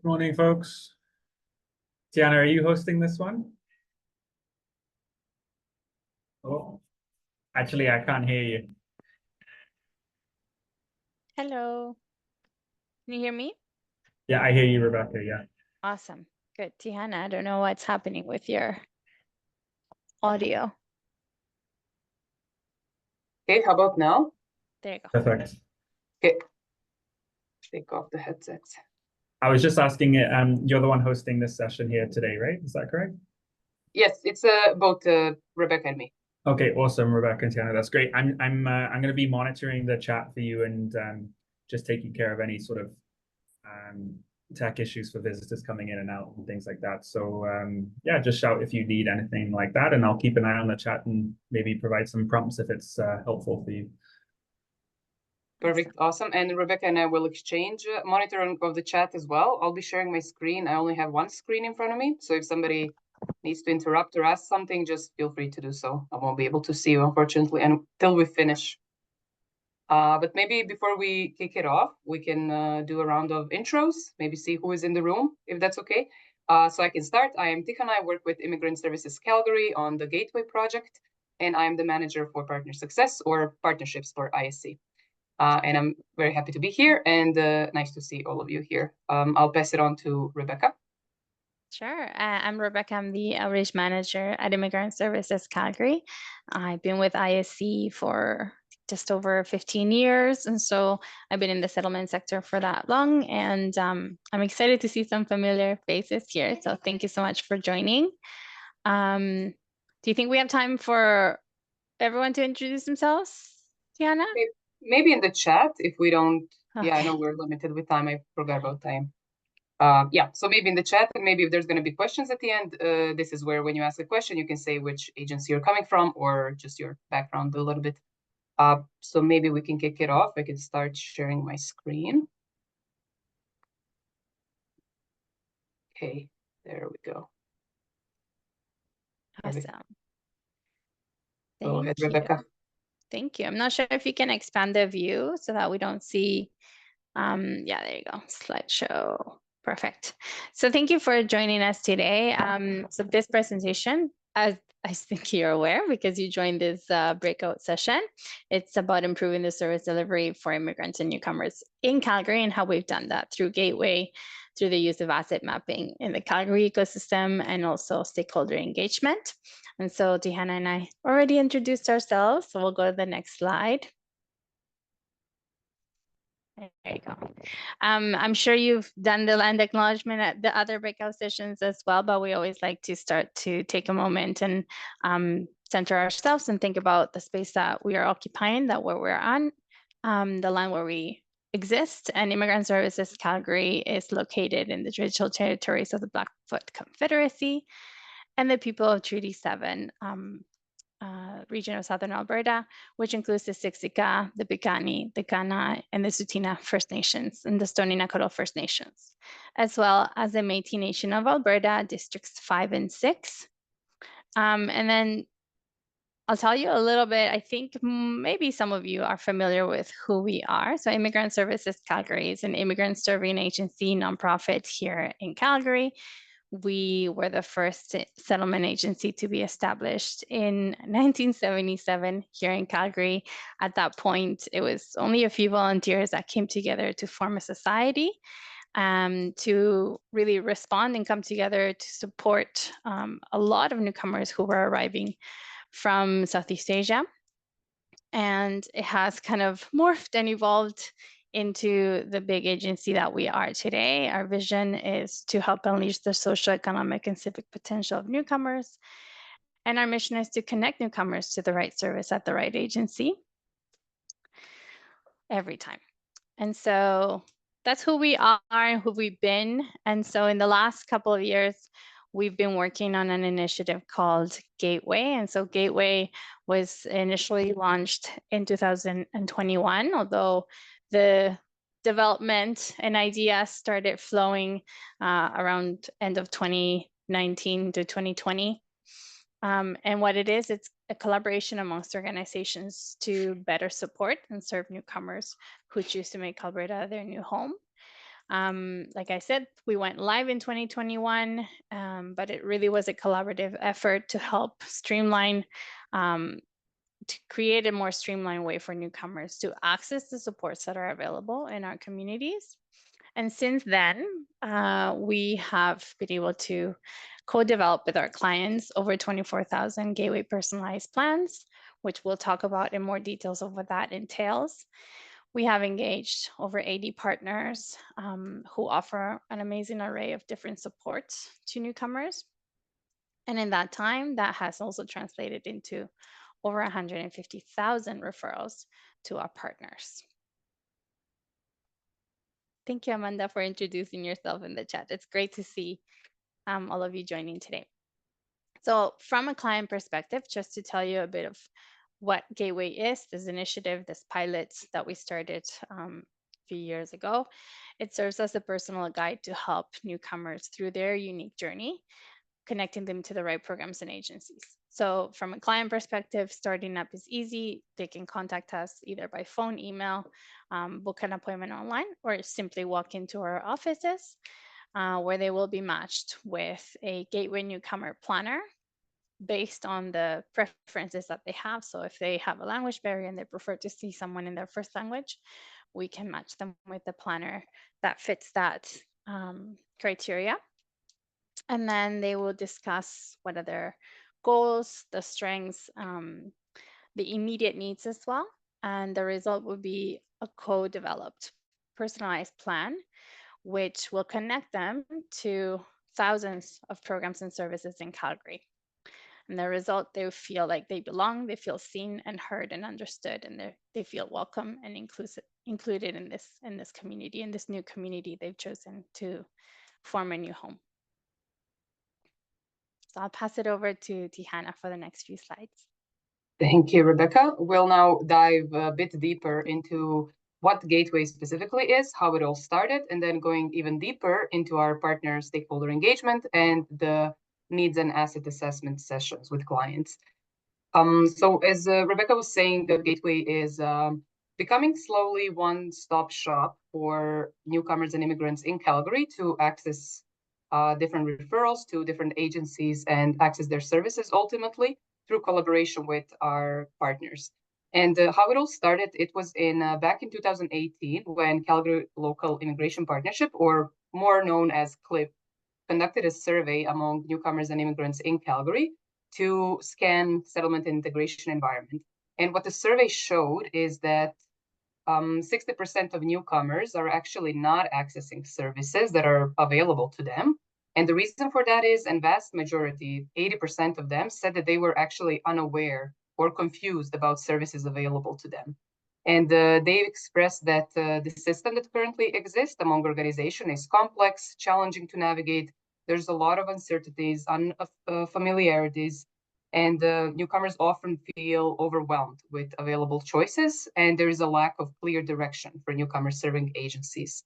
Morning, folks. Tihana, are you hosting this one? Oh, actually, I can't hear you. Hello. Can you hear me? Yeah, I hear you, Rebecca. Yeah. Awesome. Good. Tihana, I don't know what's happening with your audio. Okay, how about now? There you go. Perfect. Okay. Take off the headsets. I was just asking, you're the one hosting this session here today, right? Is that correct? Yes, it's both Rebecca and me. Okay, awesome, Rebecca and Tihana. That's great. I'm going to be monitoring the chat for you and just taking care of any sort of tech issues for visitors coming in and out and things like that. So yeah, just shout if you need anything like that, and I'll keep an eye on the chat and maybe provide some prompts if it's helpful for you. Perfect, awesome. And Rebecca and I will exchange monitoring of the chat as well. I'll be sharing my screen. I only have one screen in front of me, so if somebody needs to interrupt or ask something, just feel free to do so. I won't be able to see you, unfortunately, until we finish. But maybe before we kick it off, we can do a round of intros, maybe see who is in the room, if that's okay. So I can start. I am Tihana. I work with Immigrant Services Calgary on the Gateway project, and I am the manager for partner success or partnerships for ISC. And I'm very happy to be here, and nice to see all of you here. I'll pass it on to Rebecca. Sure. I'm Rebecca. I'm the outreach manager at Immigrant Services Calgary. I've been with ISC for just over 15 years. And so I've been in the settlement sector for that long. And I'm excited to see some familiar faces here. So thank you so much for joining. Do you think we have time for everyone to introduce themselves, Tihana? Maybe in the chat, if we don't, Okay. Yeah, I know we're limited with time. I forgot about time. Yeah, so maybe in the chat, and maybe if there's going to be questions at the end, this is where when you ask a question, you can say which agency you're coming from or just your background a little bit. So maybe we can kick it off. I can start sharing my screen. Okay, there we go. Awesome. Go ahead, Thank you. Rebecca. Thank you. I'm not sure if you can expand the view so that we don't see. Yeah, there you go. Slideshow. Perfect. So thank you for joining us today. So this presentation, as I think you're aware because you joined this breakout session, it's about improving the service delivery for immigrants and newcomers in Calgary and how we've done that through Gateway, through the use of asset mapping in the Calgary ecosystem and also stakeholder engagement. And so Tihana and I already introduced ourselves, so we'll go to the next slide. There you go. I'm sure you've done the land acknowledgement at the other breakout sessions as well, but we always like to start to take a moment and center ourselves and think about the space that we are occupying, that where we're on, the land where we exist. And Immigrant Services Calgary is located in the traditional territories of the Blackfoot Confederacy and the people of Treaty 7. Region of Southern Alberta, which includes the Siksika, the Piikani, the Kainai, and the Tsuut'ina First Nations, and the Stoney Nakoda First Nations, as well as the Métis Nation of Alberta, Districts 5 and 6. And then I'll tell you a little bit, I think maybe some of you are familiar with who we are. So Immigrant Services Calgary is an immigrant serving agency nonprofit here in Calgary. We were the first settlement agency to be established in 1977 here in Calgary. At that point, it was only a few volunteers that came together to form a society to really respond and come together to support a lot of newcomers who were arriving from Southeast Asia. And it has kind of morphed and evolved into the big agency that we are today. Our vision is to help unleash the social, economic, and civic potential of newcomers. And our mission is to connect newcomers to the right service at the right agency every time. And so that's who we are and who we've been. And so in the last couple of years, we've been working on an initiative called Gateway. And so Gateway was initially launched in 2021, although the development and ideas started flowing around end of 2019 to 2020. And what it is, it's a collaboration amongst organizations to better support and serve newcomers who choose to make Alberta their new home. Like I said, we went live in 2021, but it really was a collaborative effort to help streamline, to create a more streamlined way for newcomers to access the supports that are available in our communities. And since then, we have been able to co-develop with our clients over 24,000 Gateway personalized plans, which we'll talk about in more details of what that entails. We have engaged over 80 partners who offer an amazing array of different supports to newcomers. And in that time, that has also translated into over 150,000 referrals to our partners. Thank you, Amanda, for introducing yourself in the chat. It's great to see all of you joining today. So from a client perspective, just to tell you a bit of what Gateway is, this initiative, this pilot that we started a few years ago, it serves as a personal guide to help newcomers through their unique journey, connecting them to the right programs and agencies. So from a client perspective, starting up is easy. They can contact us either by phone, email, book an appointment online, or simply walk into our offices where they will be matched with a Gateway newcomer planner based on the preferences that they have. So if they have a language barrier and they prefer to see someone in their first language, we can match them with a planner that fits that criteria. And then they will discuss what are their goals, the strengths, the immediate needs as well. And the result will be a co-developed personalized plan, which will connect them to thousands of programs and services in Calgary. And the result, they feel like they belong, they feel seen and heard and understood, and they feel welcome and included in this community, in this new community they've chosen to form a new home. So I'll pass it over to Tihana for the next few slides. Thank you, Rebeca. We'll now dive a bit deeper into what Gateway specifically is, how it all started, and then going even deeper into our partner stakeholder engagement and the needs and asset assessment sessions with clients. So as Rebeca was saying, the Gateway is becoming slowly one-stop shop for newcomers and immigrants in Calgary to access different referrals to different agencies and access their services ultimately through collaboration with our partners. And how it all started, it was back in 2018 when Calgary Local Immigration Partnership, or more known as CLIP, conducted a survey among newcomers and immigrants in Calgary to scan settlement and integration environment. And what the survey showed is that 60% of newcomers are actually not accessing services that are available to them. And the reason for that is, and vast majority, 80% of them said that they were actually unaware or confused about services available to them. And they expressed that the system that currently exists among organizations is complex, challenging to navigate. There's a lot of uncertainties, unfamiliarities, and newcomers often feel overwhelmed with available choices, and there is a lack of clear direction for newcomers serving agencies.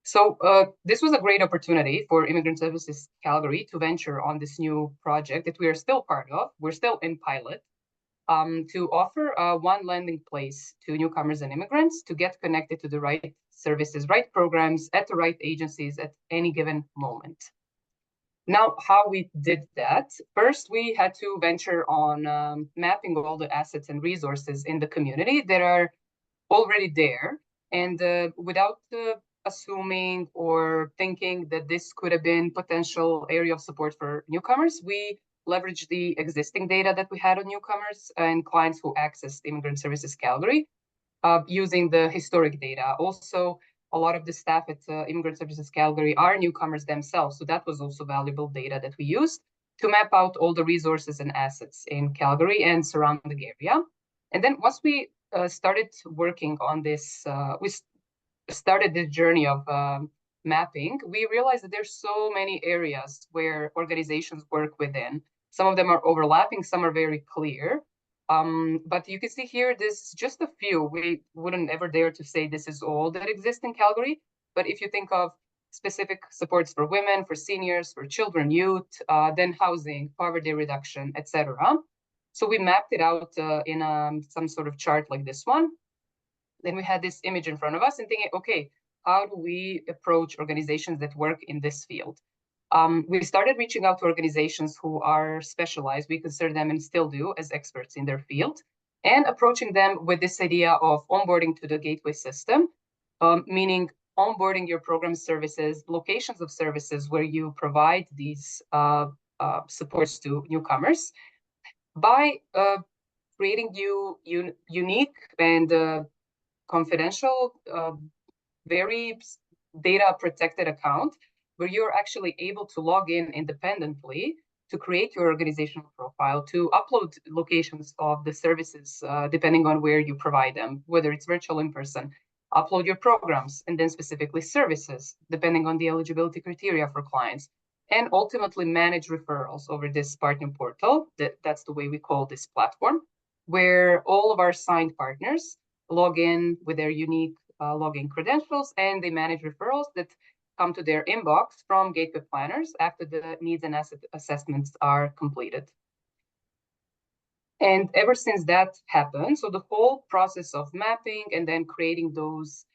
So this was a great opportunity for Immigrant Services Calgary to venture on this new project that we are still part of. We're still in pilot, to offer one landing place to newcomers and immigrants to get connected to the right services, right programs at the right agencies at any given moment. Now, how we did that? First, we had to venture on mapping all the assets and resources in the community that are already there. And without assuming or thinking that this could have been potential area of support for newcomers, we leveraged the existing data that we had on newcomers and clients who accessed Immigrant Services Calgary using the historic data. Also, a lot of the staff at Immigrant Services Calgary are newcomers themselves. So that was also valuable data that we used to map out all the resources and assets in Calgary and surrounding area. And then once we started working on this, we started this journey of mapping, we realized that there's so many areas where organizations work within. Some of them are overlapping, some are very clear. But you can see here, this is just a few. We wouldn't ever dare to say this is all that exists in Calgary. But if you think of specific supports for women, for seniors, for children, youth, then housing, poverty reduction, etc. So we mapped it out in some sort of chart like this one. Then we had this image in front of us and thinking, okay, how do we approach organizations that work in this field? We started reaching out to organizations who are specialized. We consider them, and still do, as experts in their field, and approaching them with this idea of onboarding to the gateway system, meaning onboarding your program services, locations of services where you provide these supports to newcomers, by creating unique and confidential, very data protected account where you're actually able to log in independently to create your organizational profile, to upload locations of the services, depending on where you provide them, whether it's virtual, in person, upload your programs, and then specifically services, depending on the eligibility criteria for clients, and ultimately manage referrals over this partner portal. That's the way we call this platform, where all of our signed partners log in with their unique login credentials, and they manage referrals that come to their inbox from gateway planners after the needs and asset assessments are completed. And ever since that happened, so the whole process of mapping and then creating those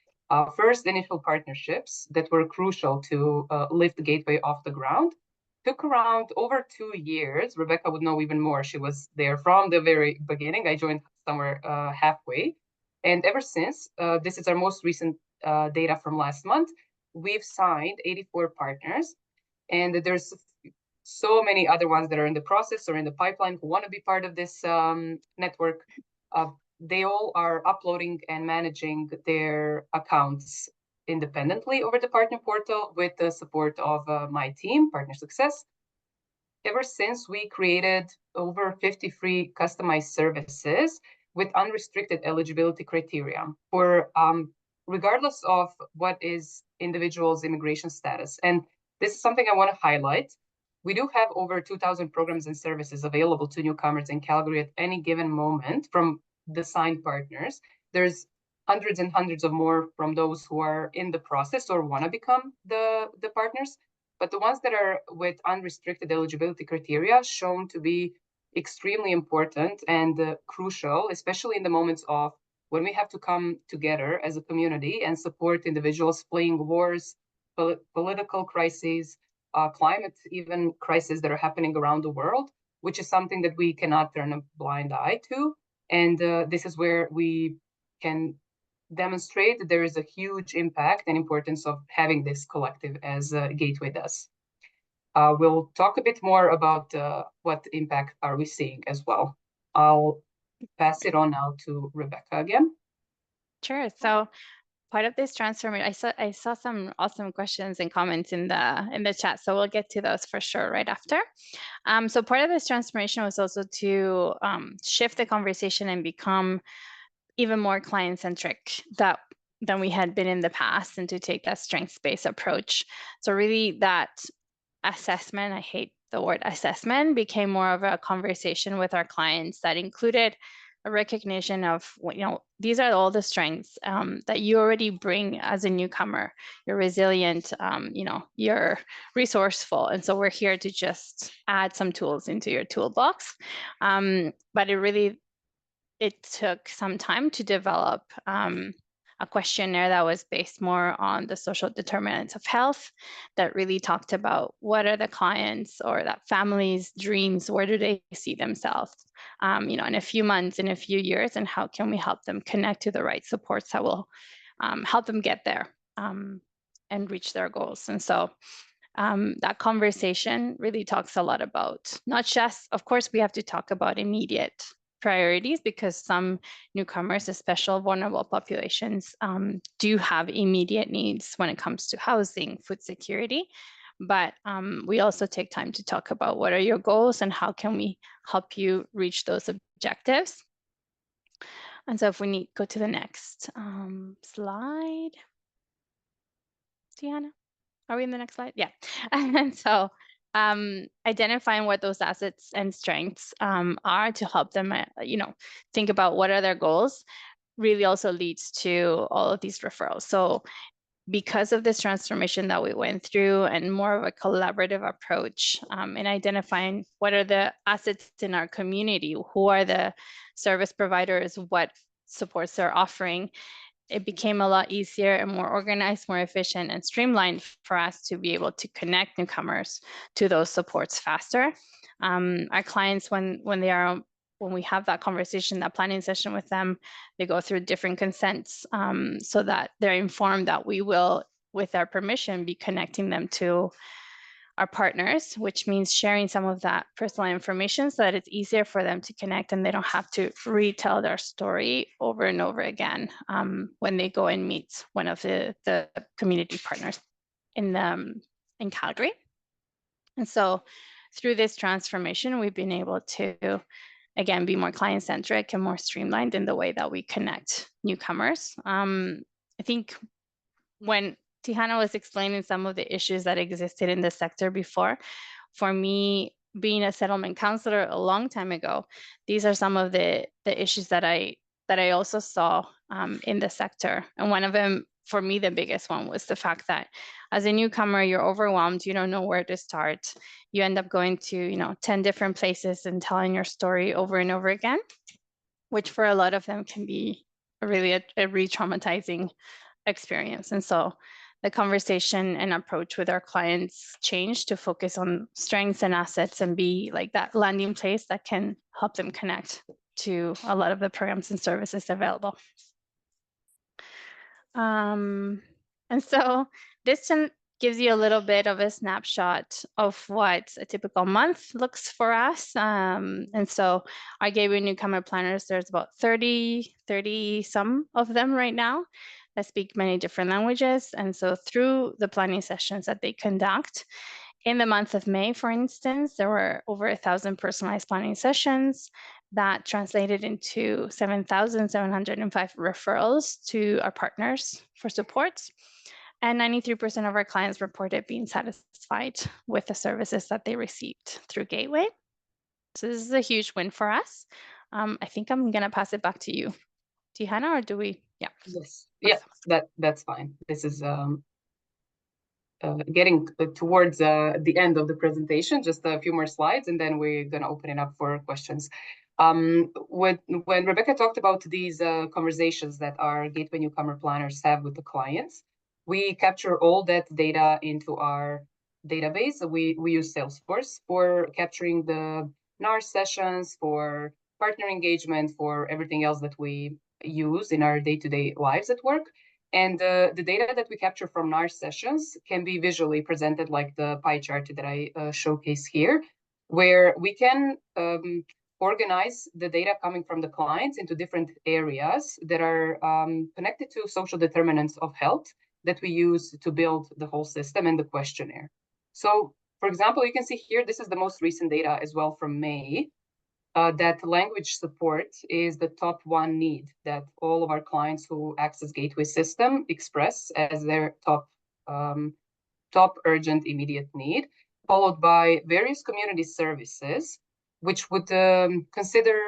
first initial partnerships that were crucial to lift the gateway off the ground took around over 2 years. Rebeca would know even more. She was there from the very beginning. I joined somewhere halfway. And ever since, this is our most recent data from last month, we've signed 84 partners, and there's so many other ones that are in the process or in the pipeline who want to be part of this network. They all are uploading and managing their accounts independently over the partner portal with the support of my team, Partner Success. Ever since, we created over 50 free customized services with unrestricted eligibility criteria for regardless of what is individual's immigration status. And this is something I want to highlight. We do have over 2,000 programs and services available to newcomers in Calgary at any given moment from the signed partners. There's hundreds and hundreds of more from those who are in the process or want to become the partners. But the ones that are with unrestricted eligibility criteria shown to be extremely important and crucial, especially in the moments of when we have to come together as a community and support individuals fleeing wars, political crises, climate even crises that are happening around the world, which is something that we cannot turn a blind eye to. And this is where we can demonstrate that there is a huge impact and importance of having this collective as Gateway does. We'll talk a bit more about what impact are we seeing as well. I'll pass it on now to Rebeca again. Sure. So part of this transformation, I saw some awesome questions and comments in the chat, so we'll get to those for sure right after. So part of this transformation was also to shift the conversation and become even more client-centric than we had been in the past, and to take that strengths-based approach. So really that assessment, I hate the word assessment, became more of a conversation with our clients that included a recognition of, these are all the strengths that you already bring as a newcomer. You're resilient, you're resourceful. And so we're here to just add some tools into your toolbox. But it took some time to develop a questionnaire that was based more on the social determinants of health, that really talked about what are the clients or that family's dreams, where do they see themselves, in a few months, in a few years, and how can we help them connect to the right supports that will help them get there and reach their goals. And so that conversation really talks a lot about, not just, of course, we have to talk about immediate priorities, because some newcomers, especially vulnerable populations, do have immediate needs when it comes to housing, food security. But we also take time to talk about what are your goals and how can we help you reach those objectives. And so if we go to the next slide. Tihana, are we in the next slide? Yeah. And so identifying what those assets and strengths are to help them, think about what are their goals, really also leads to all of these referrals. So because of this transformation that we went through, and more of a collaborative approach in identifying what are the assets in our community, who are the service providers, what supports they're offering, it became a lot easier and more organized, more efficient, and streamlined for us to be able to connect newcomers to those supports faster. Our clients, when we have that conversation, that planning session with them, they go through different consents so that they're informed that we will, with their permission, be connecting them to our partners, which means sharing some of that personal information so that it's easier for them to connect and they don't have to retell their story over and over again when they go and meet one of the community partners in Calgary. And so through this transformation, we've been able to, again, be more client-centric and more streamlined in the way that we connect newcomers. I think when Tihana was explaining some of the issues that existed in the sector before, for me, being a settlement counselor a long time ago, these are some of the issues that I also saw in the sector. And one of them, for me, the biggest one was the fact that as a newcomer, you're overwhelmed, you don't know where to start. You end up going to, 10 different places and telling your story over and over again, which for a lot of them can be really a re-traumatizing experience. And so the conversation and approach with our clients changed to focus on strengths and assets and be like that landing place that can help them connect to a lot of the programs and services available. And so this gives you a little bit of a snapshot of what a typical month looks for us. And so our Gateway Newcomer planners, there's about 30 some of them right now that speak many different languages. And so through the planning sessions that they conduct, in the month of May, for instance, there were over 1,000 personalized planning sessions that translated into 7,705 referrals to our partners for support. And 93% of our clients reported being satisfied with the services that they received through Gateway. So this is a huge win for us. I think I'm going to pass it back to you, Tihana, or do we? Yeah. Yes. Yeah, that's fine. This is getting towards the end of the presentation, just a few more slides, and then we're going to open it up for questions. When Rebeca talked about these conversations that our Gateway Newcomer planners have with the clients, we capture all that data into our database. We use Salesforce for capturing the NAR sessions, for partner engagement, for everything else that we use in our day-to-day lives at work. And the data that we capture from NAR sessions can be visually presented like the pie chart that I showcase here, where we can organize the data coming from the clients into different areas that are connected to social determinants of health that we use to build the whole system and the questionnaire. So, for example, you can see here, this is the most recent data as well from May, that language support is the top one need that all of our clients who access Gateway system express as their top urgent immediate need, followed by various community services, which would consider,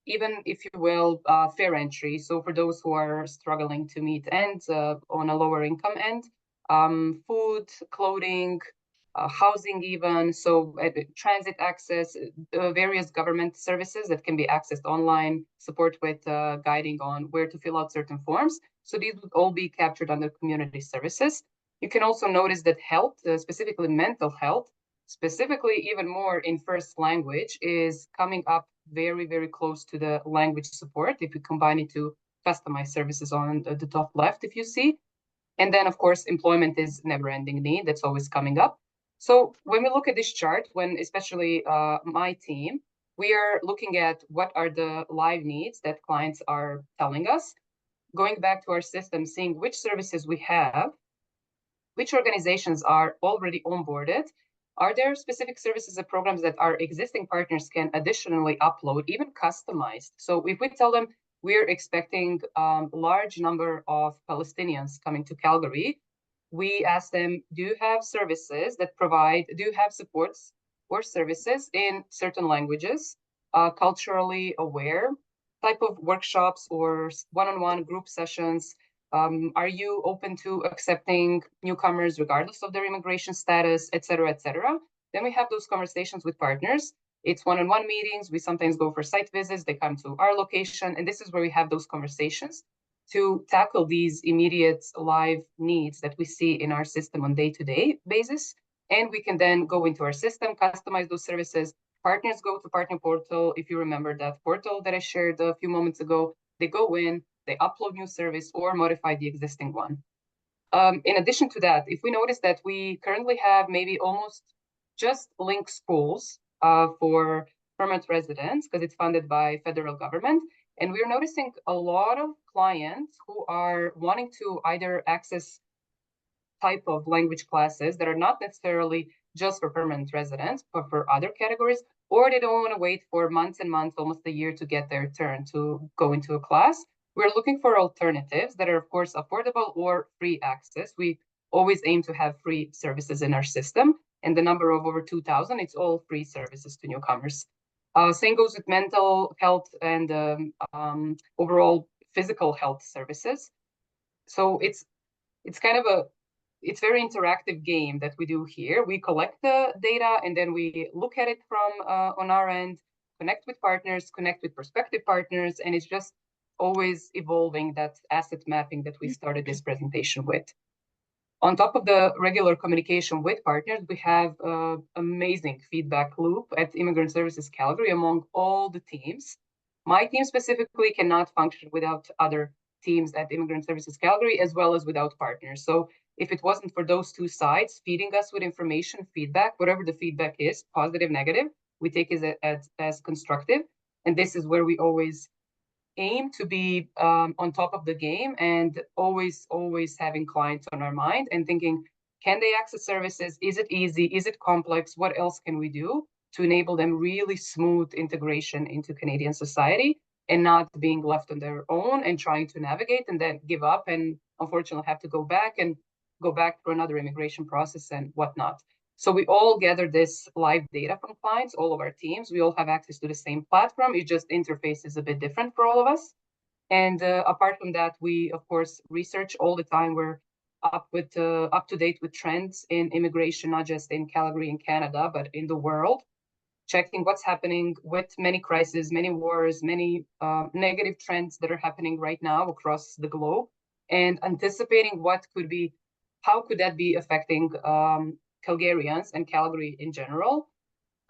even if you will, fair entry. So for those who are struggling to meet ends on a lower income end, food, clothing, housing even, so transit access, various government services that can be accessed online, support with guiding on where to fill out certain forms. So these would all be captured under community services. You can also notice that health, specifically mental health, specifically even more in first language, is coming up very, very close to the language support if you combine it to customized services on the top left, if you see. And then, of course, employment is never-ending need. That's always coming up. So when we look at this chart, when especially my team, we are looking at what are the live needs that clients are telling us, going back to our system, seeing which services we have, which organizations are already onboarded. Are there specific services and programs that our existing partners can additionally upload, even customized? So if we tell them we're expecting a large number of Palestinians coming to Calgary, we ask them, do you have services that provide, do you have supports or services in certain languages, culturally aware type of workshops or one-on-one group sessions? Are you open to accepting newcomers regardless of their immigration status, et cetera, et cetera? Then we have those conversations with partners. It's one-on-one meetings. We sometimes go for site visits. They come to our location, and this is where we have those conversations. to tackle these immediate live needs that we see in our system on day-to-day basis. And we can then go into our system, customize those services. Partners go to Partner Portal. If you remember that portal that I shared a few moments ago, they go in, they upload new service or modify the existing one. In addition to that, if we notice that we currently have maybe almost just link schools for permanent residents, because it's funded by federal government, and we're noticing a lot of clients who are wanting to either access type of language classes that are not necessarily just for permanent residents, but for other categories, or they don't want to wait for months and months, almost a year, to get their turn to go into a class. We're looking for alternatives that are, of course, affordable or free access. We always aim to have free services in our system, and the number of over 2,000, it's all free services to newcomers. Same goes with mental health and overall physical health services. So it's kind of it's very interactive game that we do here. We collect the data and then we look at it from on our end, connect with partners, connect with prospective partners, and it's just always evolving, that asset mapping that we started this presentation with. On top of the regular communication with partners, we have an amazing feedback loop at Immigrant Services Calgary among all the teams. My team specifically cannot function without other teams at Immigrant Services Calgary, as well as without partners. So if it wasn't for those two sides feeding us with information, feedback, whatever the feedback is, positive, negative, we take it as constructive. And this is where we always aim to be on top of the game, and always having clients on our mind and thinking, can they access services? Is it easy? Is it complex? What else can we do to enable them really smooth integration into Canadian society and not being left on their own and trying to navigate and then give up and unfortunately have to go back through another immigration process and whatnot. So we all gather this live data from clients, all of our teams. We all have access to the same platform. It just interface is a bit different for all of us. And apart from that, we, of course, research all the time. We're up to date with trends in immigration, not just in Calgary and Canada, but in the world, checking what's happening with many crises, many wars, many negative trends that are happening right now across the globe, and anticipating how could that be affecting Calgarians and Calgary in general,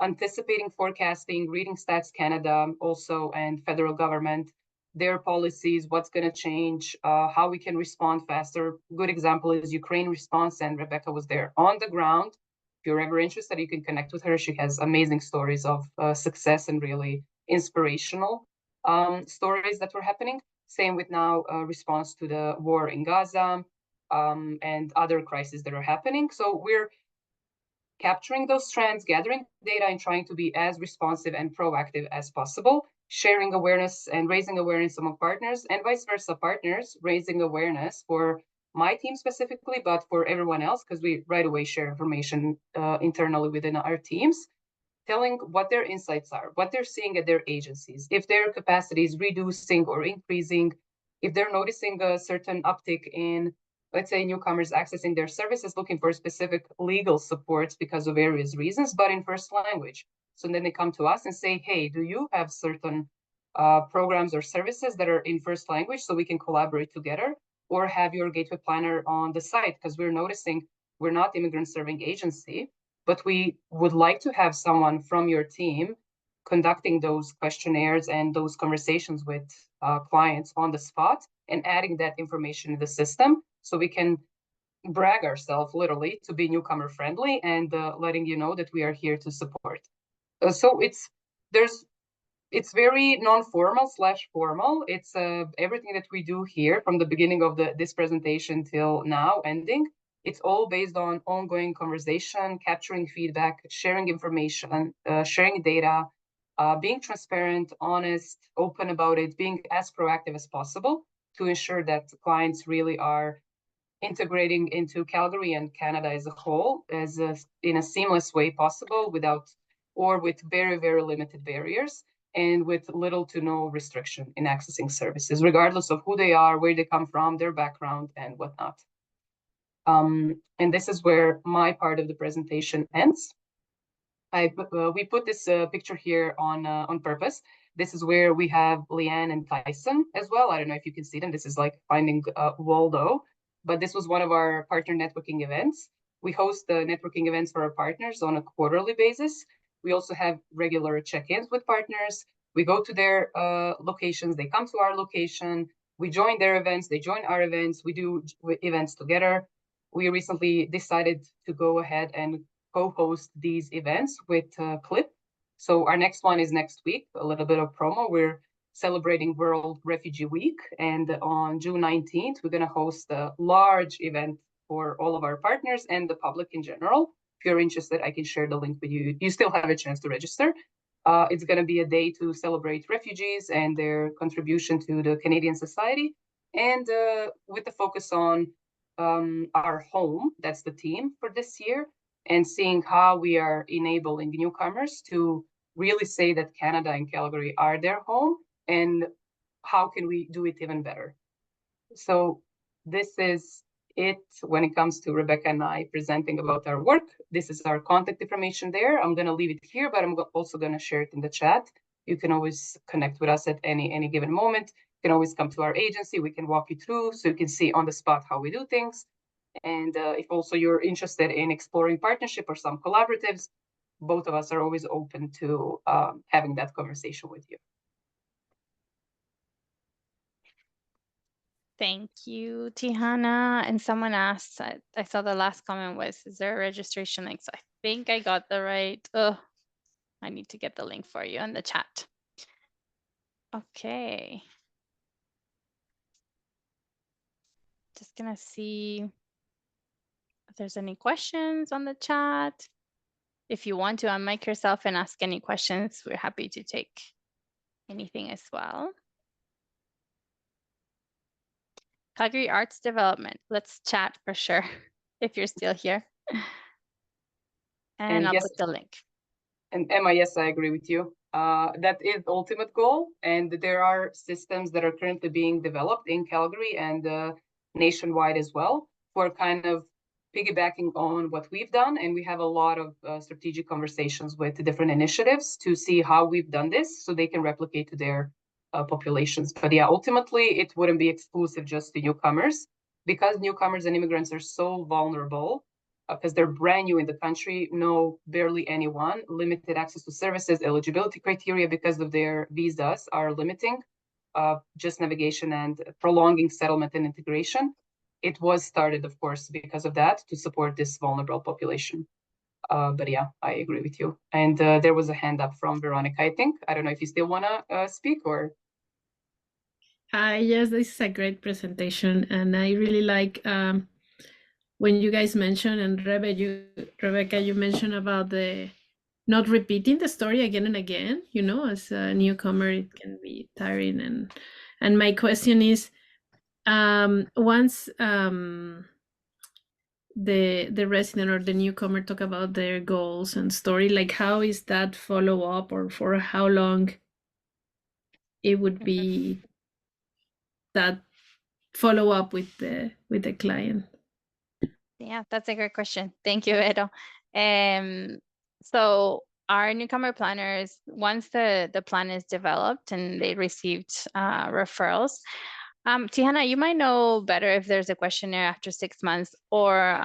anticipating, forecasting, reading Stats Canada also and federal government, their policies, what's going to change, how we can respond faster. Good example is Ukraine response, and Rebeca was there on the ground. If you're ever interested, you can connect with her. She has amazing stories of success and really inspirational stories that were happening. Same with now response to the war in Gaza and other crises that are happening. So we're capturing those trends, gathering data, and trying to be as responsive and proactive as possible, sharing awareness and raising awareness among partners, and vice versa, partners raising awareness for my team specifically, but for everyone else, because we right away share information internally within our teams, telling what their insights are, what they're seeing at their agencies, if their capacity is reducing or increasing, if they're noticing a certain uptick in, let's say, newcomers accessing their services, looking for specific legal supports because of various reasons, but in first language. So then they come to us and say, hey, do you have certain programs or services that are in first language so we can collaborate together? Or have your gateway planner on the site? Because we're noticing we're not immigrant serving agency, but we would like to have someone from your team conducting those questionnaires and those conversations with clients on the spot and adding that information in the system, so we can brag ourselves literally to be newcomer friendly and letting you know that we are here to support. So it's very non-formal / formal. It's everything that we do here from the beginning of this presentation till now ending. It's all based on ongoing conversation, capturing feedback, sharing information, sharing data, being transparent, honest, open about it, being as proactive as possible to ensure that clients really are integrating into Calgary and Canada as a whole in a seamless way possible, with very, very limited barriers and with little to no restriction in accessing services, regardless of who they are, where they come from, their background, and whatnot. And this is where my part of the presentation ends. We put this picture here on purpose. This is where we have Leanne and Tyson as well. I don't know if you can see them. This is like finding Waldo, but this was one of our partner networking events. We host the networking events for our partners on a quarterly basis. We also have regular check-ins with partners. We go to their locations, they come to our location, we join their events, they join our events, we do events together. We recently decided to go ahead and co-host these events with Clip. So our next one is next week, a little bit of promo. We're celebrating World Refugee Week, and on June 19th, we're going to host a large event for all of our partners and the public in general. If you're interested, I can share the link with you. You still have a chance to register. It's going to be a day to celebrate refugees and their contribution to the Canadian society, and with the focus on our home. That's the theme for this year, and seeing how we are enabling newcomers to really say that Canada and Calgary are their home, and how can we do it even better. So this is it when it comes to Rebeca and I presenting about our work. This is our contact information there. I'm going to leave it here, but I'm also going to share it in the chat. You can always connect with us at any given moment. You can always come to our agency. We can walk you through so you can see on the spot how we do things. And if also you're interested in exploring partnership or some collaboratives, both of us are always open to having that conversation with you. Thank you, Tihana. And someone asked, I saw the last comment was, is there a registration link? So I think I got the right, I need to get the link for you in the chat. Okay. Just gonna see if there's any questions on the chat. If you want to unmic yourself and ask any questions, we're happy to take anything as well. Calgary Arts Development, let's chat for sure, if you're still here. And I'll yes, put the link. And Emma, yes, I agree with you. That is the ultimate goal. And there are systems that are currently being developed in Calgary and nationwide as well for kind of piggybacking on what we've done. And we have a lot of strategic conversations with different initiatives to see how we've done this so they can replicate to their populations. But yeah, ultimately, it wouldn't be exclusive just to newcomers, because newcomers and immigrants are so vulnerable because they're brand new in the country, know barely anyone, limited access to services, eligibility criteria because of their visas are limiting just navigation and prolonging settlement and integration. It was started, of course, because of that, to support this vulnerable population. But yeah, I agree with you. And there was a hand up from Veronica, I think. I don't know if you still want to speak or... Yes, this is a great presentation. And I really like when you guys mentioned, and Rebeca, you mentioned about the not repeating the story again and again. You know, as a newcomer, it can be tiring. And my question is, once the resident or the newcomer talk about their goals and story, like how is that follow up, or for how long it would be that follow up with the client? Yeah, that's a great question. Thank you, Edo. So our newcomer planners, once the plan is developed and they received referrals, Tihana, you might know better if there's a questionnaire after 6 months, or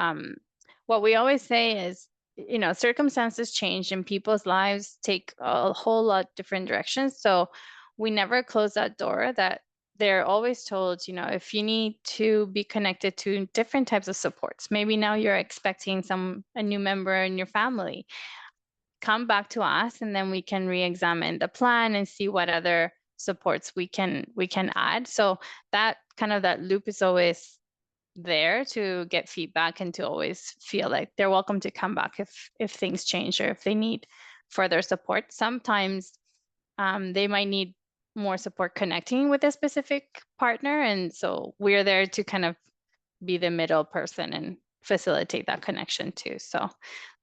what we always say is, you know, circumstances change and people's lives take a whole lot different directions. So we never close that door. That they're always told, you know, if you need to be connected to different types of supports, maybe now you're expecting a new member in your family, come back to us, and then we can re-examine the plan and see what other supports we can add. So that kind of that loop is always there to get feedback and to always feel like they're welcome to come back if things change or if they need further support. Sometimes they might need more support connecting with a specific partner, and so we're there to kind of be the middle person and facilitate that connection too. So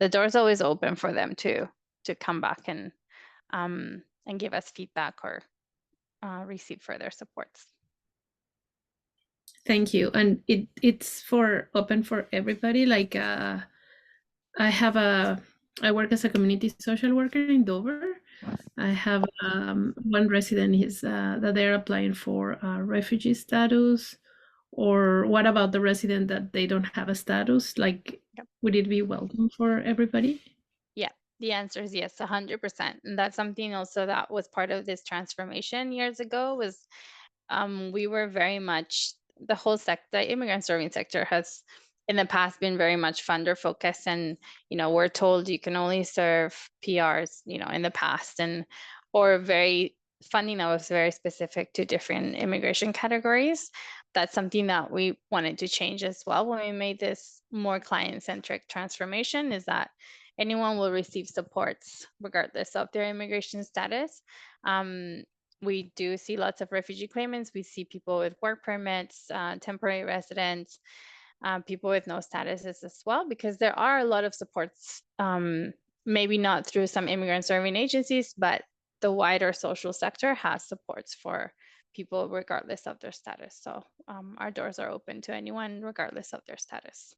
the door is always open for them to come back and give us feedback or receive further supports. Thank you. And it's open for everybody. Like I work as a community social worker in Dover, I have one resident that they're applying for refugee status. Or what about the resident that they don't have a status? Like, would it be welcome for everybody? Yeah, the answer is yes, 100%. And that's something also that was part of this transformation years ago was we were very much, the whole sector, the immigrant serving sector has in the past been very much funder focused. And, we're told you can only serve PRs, in the past, and or very funding that was very specific to different immigration categories. That's something that we wanted to change as well when we made this more client-centric transformation, is that anyone will receive supports regardless of their immigration status. We do see lots of refugee claimants. We see people with work permits, temporary residents, people with no statuses as well, because there are a lot of supports, maybe not through some immigrant serving agencies, but the wider social sector has supports for people regardless of their status. So our doors are open to anyone regardless of their status.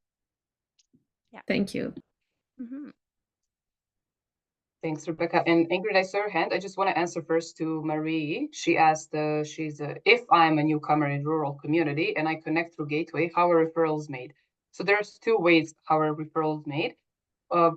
Yeah. Thank you. Mm-hmm. Thanks, Rebecca. And Ingrid, I saw her hand. I just want to answer first to Marie. She asked, if I'm a newcomer in rural community and I connect through Gateway, how are referrals made? So there's two ways how are referrals made.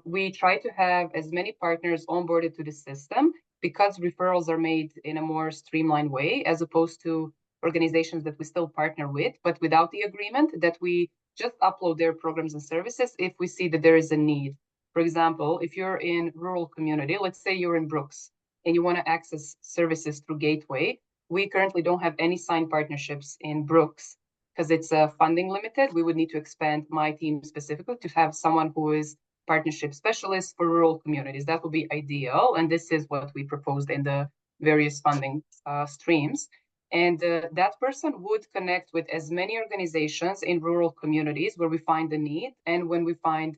We try to have as many partners onboarded to the system because referrals are made in a more streamlined way, as opposed to organizations that we still partner with, but without the agreement that we just upload their programs and services if we see that there is a need. For example, if you're in rural community, let's say you're in Brooks and you want to access services through Gateway, we currently don't have any signed partnerships in Brooks because it's funding limited. We would need to expand my team specifically to have someone who is partnership specialist for rural communities. That would be ideal. And this is what we proposed in the various funding streams. And that person would connect with as many organizations in rural communities where we find the need. And when we find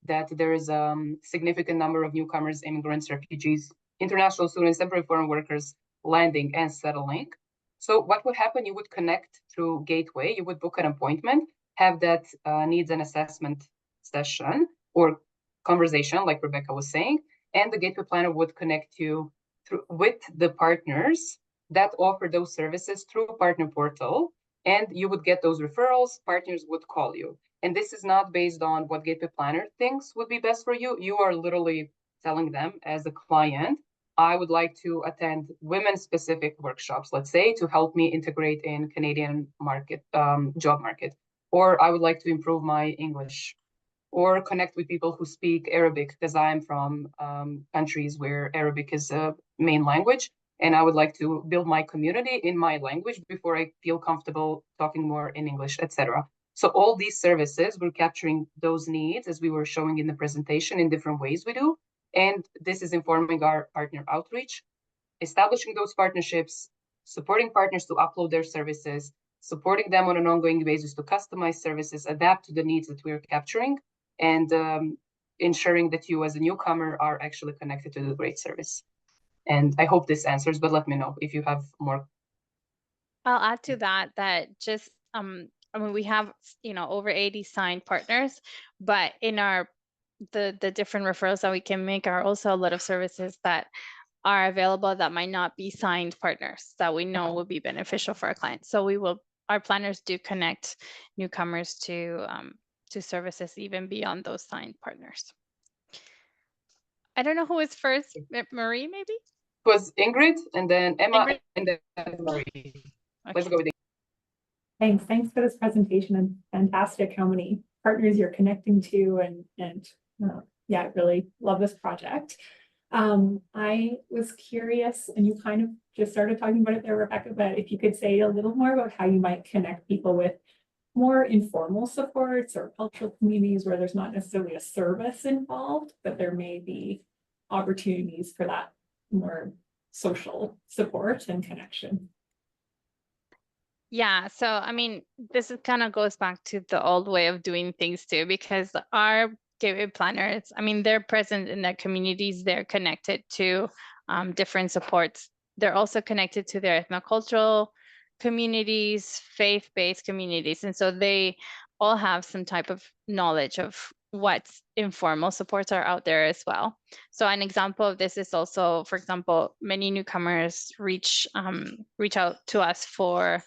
that there is a significant number of newcomers, immigrants, refugees, international students, temporary foreign workers landing and settling. So what would happen? You would connect through Gateway, you would book an appointment, have that needs and assessment session or conversation, like Rebecca was saying, and the Gateway planner would connect you with the partners that offer those services through partner portal, and you would get those referrals. Partners would call you. And this is not based on what Gateway planner thinks would be best for you. You are literally telling them as a client, I would like to attend women-specific workshops, let's say, to help me integrate in Canadian market, job market. Or I would like to improve my English, or connect with people who speak Arabic, because I'm from countries where Arabic is a main language, and I would like to build my community in my language before I feel comfortable talking more in English, etc. So all these services, we're capturing those needs as we were showing in the presentation in different ways we do. And this is informing our partner outreach, establishing those partnerships, supporting partners to upload their services, supporting them on an ongoing basis to customize services, adapt to the needs that we're capturing, and ensuring that you as a newcomer are actually connected to the great service. And I hope this answers, but let me know if you have more. I'll add to that just, we have, over 80 signed partners, but in the different referrals that we can make are also a lot of services that are available that might not be signed partners that we know will be beneficial for our clients. So our planners do connect newcomers to services even beyond those signed partners. I don't know who is first, Marie, maybe? It was Ingrid, and then Emma, Ingrid? and then Marie. Okay. Let's go with Ingrid. Thanks for this presentation, and fantastic how many partners you're connecting to, and yeah, I really love this project. I was curious, and you kind of just started talking about it there, Rebecca, but if you could say a little more about how you might connect people with more informal supports or cultural communities where there's not necessarily a service involved, but there may be opportunities for that more social support and connection. Yeah, so I mean, this kind of goes back to the old way of doing things too, because our Gateway planners, I mean, they're present in their communities, they're connected to different supports. They're also connected to their ethnocultural communities, faith-based communities. And so they all have some type of knowledge of what informal supports are out there as well. So an example of this is also, for example, many newcomers reach out to us for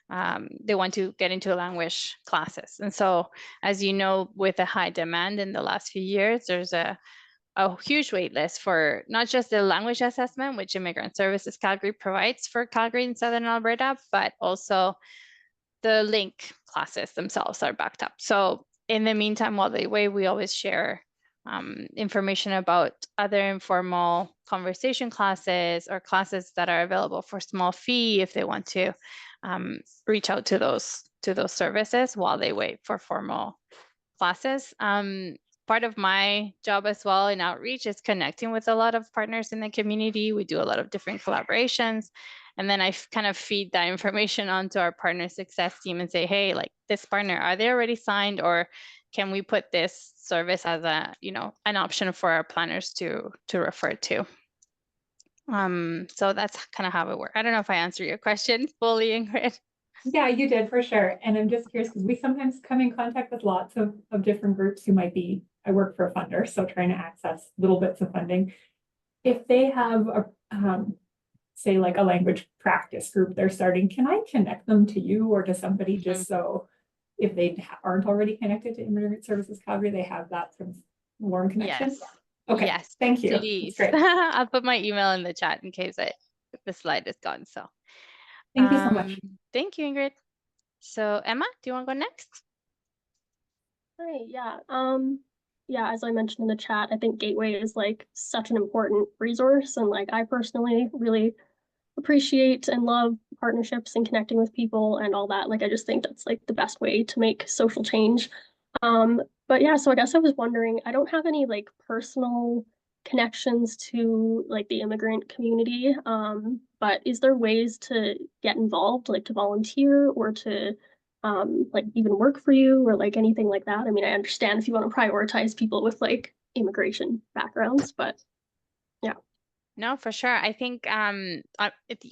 they want to get into language classes. And so, as you know, with a high demand in the last few years, there's a huge wait list for not just the language assessment, which Immigrant Services Calgary provides for Calgary and Southern Alberta, but also the link classes themselves are backed up. So in the meantime, while they wait, we always share information about other informal conversation classes or classes that are available for small fee if they want to reach out to those services while they wait for formal classes. Part of my job as well in outreach is connecting with a lot of partners in the community. We do a lot of different collaborations. And then I kind of feed that information onto our partner success team and say, hey, like this partner, are they already signed, or can we put this service as a, an option for our planners to refer to? So that's kind of how it works. I don't know if I answered your question fully, Ingrid. Yeah, you did for sure. And I'm just curious because we sometimes come in contact with lots of different groups who might be, I work for a funder, so trying to access little bits of funding. If they have a, say like a language practice group they're starting, can I connect them to you or to somebody just so if they aren't already connected to Immigrant Services Calgary, they have that sort of warm connection? Yes. Okay, yes, thank you. Please. Great. I'll put my email in the chat in case the slide is gone. So thank you so much. Thank you, Ingrid. So Emma, do you want to go next? Hi, yeah. Yeah, as I mentioned in the chat, I think Gateway is like such an important resource, and like I personally really appreciate and love partnerships and connecting with people and all that. Like I just think that's like the best way to make social change. But yeah, so I guess I was wondering, I don't have any like personal connections to like the immigrant community, but is there ways to get involved, like to volunteer or to like even work for you or like anything like that? I mean, I understand if you want to prioritize people with like immigration backgrounds, but yeah. No, for sure. I think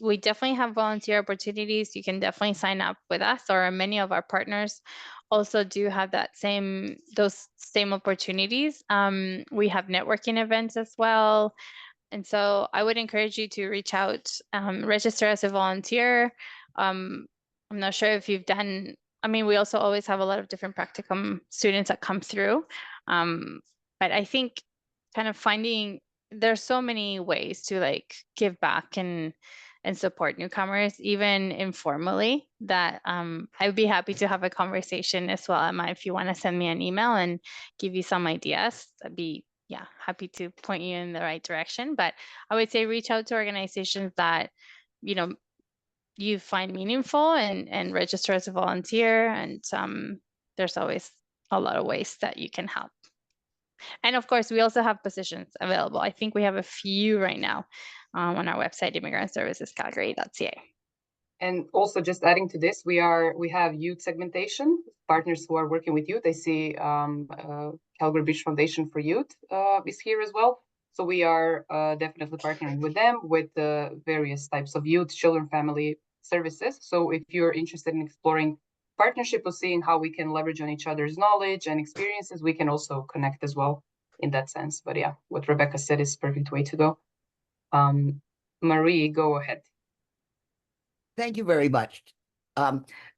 we definitely have volunteer opportunities. You can definitely sign up with us, or many of our partners also do have those same opportunities. We have networking events as well. And so I would encourage you to reach out, register as a volunteer. I'm not sure if you've done, I mean, we also always have a lot of different practicum students that come through. But I think kind of there's so many ways to like give back and support newcomers, even informally, that I'd be happy to have a conversation as well, Emma, if you want to send me an email and give you some ideas. I'd be happy to point you in the right direction. But I would say reach out to organizations that you find meaningful and register as a volunteer, and there's always a lot of ways that you can help. And of course, we also have positions available. I think we have a few right now on our website, immigrantservicescalgary.ca. And also just adding to this, we have youth segmentation, partners who are working with youth. I see Calgary Beach Foundation for Youth is here as well. So we are definitely partnering with them with various types of youth, children, family services. So if you're interested in exploring partnership or seeing how we can leverage on each other's knowledge and experiences, we can also connect as well in that sense. But yeah, what Rebeca said is a perfect way to go. Marie, go ahead. Thank you very much.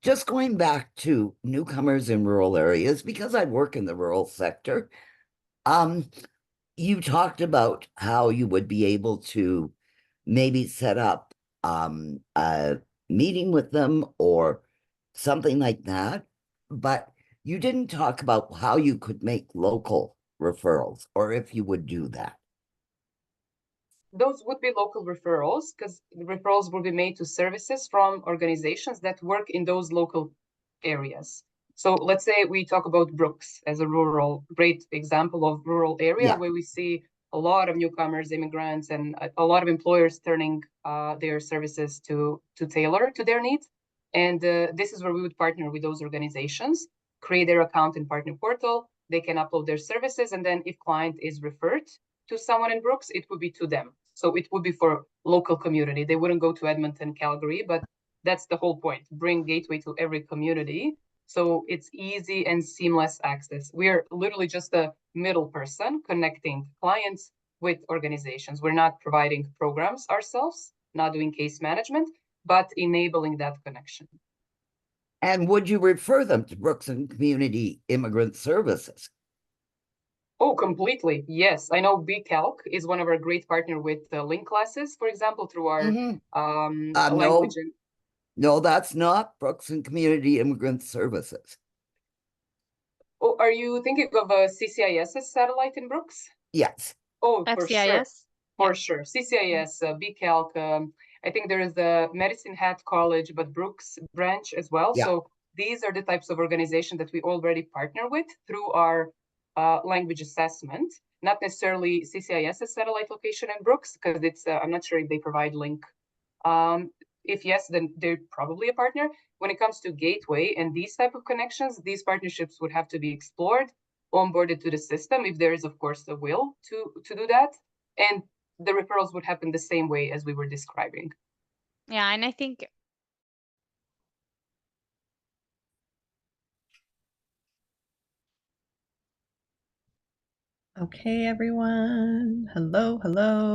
Just going back to newcomers in rural areas, because I work in the rural sector, you talked about how you would be able to maybe set up a meeting with them or something like that, but you didn't talk about how you could make local referrals or if you would do that. Those would be local referrals, because the referrals will be made to services from organizations that work in those local areas. So let's say we talk about Brooks as a great example of rural area where we see a lot of newcomers, immigrants, and a lot of employers turning their services to tailor to their needs. And this is where we would partner with those organizations, create their account in partner portal. They can upload their services. And then if client is referred to someone in Brooks, it would be to them. So it would be for local community. They wouldn't go to Edmonton, Calgary, but that's the whole point. Bring Gateway to every community So it's easy and seamless access. We're literally just a middle person connecting clients with organizations. We're not providing programs ourselves, not doing case management, but enabling that connection. And would you refer them to Brooks and Community Immigrant Services? Oh, completely. Yes. I know BCalc is one of our great partner with link classes, for example, through our language. No, that's not Brooks and Community Immigrant Services. Oh, are you thinking of a CCIS's satellite in Brooks? Yes. Oh, for sure. FCIS? For sure. CCIS, BCalc. I think there is the Medicine Hat College, but Brooks branch as well. Yeah. So these are the types of organizations that we already partner with through our language assessment, not necessarily CCIS's satellite location in Brooks, because it's, I'm not sure if they provide link. If yes, then they're probably a partner. When it comes to Gateway and these type of connections, these partnerships would have to be explored, onboarded to the system, if there is, of course, the will to do that. And the referrals would happen the same way as we were describing. Yeah, and I think Okay, everyone. Hello, hello.